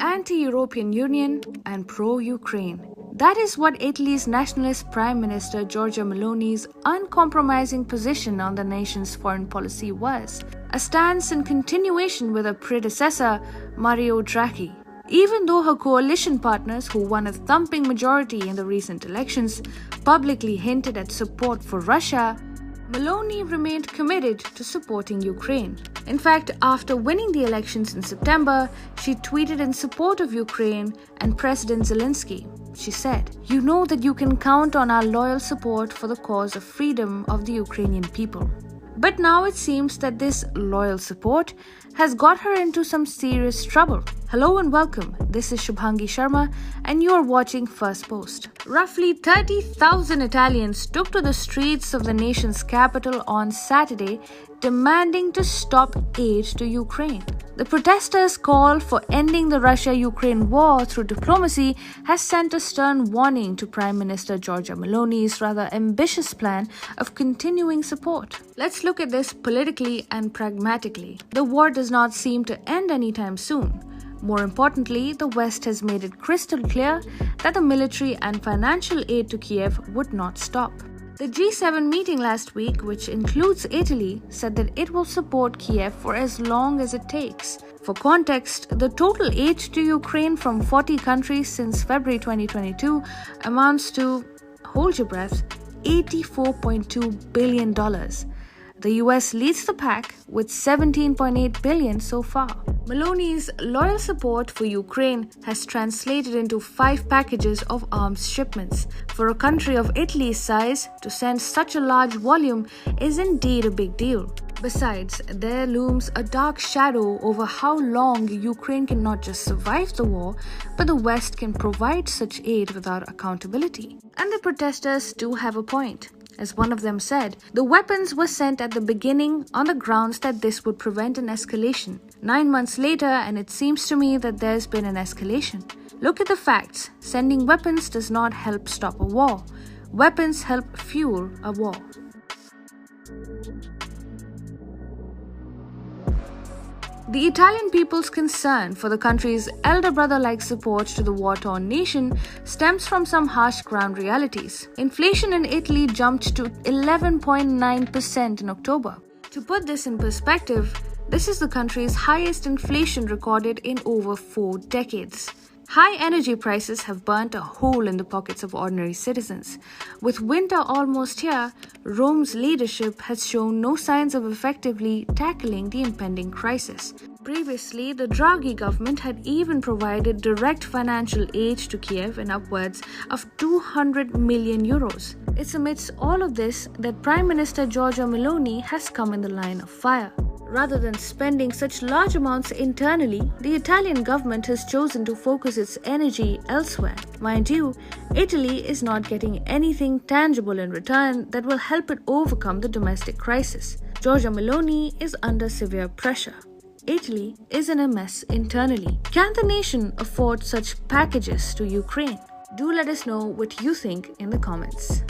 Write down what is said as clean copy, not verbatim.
anti-European Union and pro-Ukraine. That is what Italy's nationalist Prime Minister Giorgia Meloni's uncompromising position on the nation's foreign policy was, a stance in continuation with her predecessor Mario Draghi. Even though her coalition partners, who won a thumping majority in the recent elections, publicly hinted at support for Russia, Meloni remained committed to supporting Ukraine. In fact, after winning the elections in September, she tweeted in support of Ukraine and President Zelensky. She said, "You know that you can count on our loyal support for the cause of freedom of the Ukrainian people." But now it seems that this loyal support has got her into some serious trouble. Hello and welcome. This is Shubhangi Sharma and you are watching First Post. Roughly 30,000 Italians took to the streets of the nation's capital on Saturday demanding to stop aid to Ukraine. The protesters' call for ending the Russia-Ukraine war through diplomacy has sent a stern warning to Prime Minister Giorgia Meloni's rather ambitious plan of continuing support. Let's look at this politically and pragmatically. The war does not seem to end anytime soon. More importantly, the West has made it crystal clear that the military and financial aid to Kiev would not stop. The G7 meeting last week, which includes Italy, said that it will support Kiev for as long as it takes. For context, the total aid to Ukraine from 40 countries since February 2022 amounts to, hold your breath, $84.2 billion. The US leads the pack with $17.8 billion so far. Meloni's loyal support for Ukraine has translated into 5 packages of arms shipments. For a country of Italy's size, to send such a large volume is indeed a big deal. Besides, there looms a dark shadow over how long Ukraine can not just survive the war, but the West can provide such aid without accountability. And the protesters do have a point. As one of them said, the weapons were sent at the beginning on the grounds that this would prevent an escalation. 9 months later, and it seems to me that there's been an escalation. Look at the facts. Sending weapons does not help stop a war. Weapons help fuel a war. The Italian people's concern for the country's elder brother-like support to the war-torn nation stems from some harsh ground realities. Inflation in Italy jumped to 11.9% in October. To put this in perspective, this is the country's highest inflation recorded in over 4 decades. High energy prices have burnt a hole in the pockets of ordinary citizens. With winter almost here, Rome's leadership has shown no signs of effectively tackling the impending crisis. Previously, the Draghi government had even provided direct financial aid to Kiev in upwards of 200 million euros. It's amidst all of this that Prime Minister Giorgia Meloni has come in the line of fire. Rather than spending such large amounts internally, the Italian government has chosen to focus its energy elsewhere. Mind you, Italy is not getting anything tangible in return that will help it overcome the domestic crisis. Giorgia Meloni is under severe pressure. Italy is in a mess internally. Can the nation afford such packages to Ukraine? Do let us know what you think in the comments.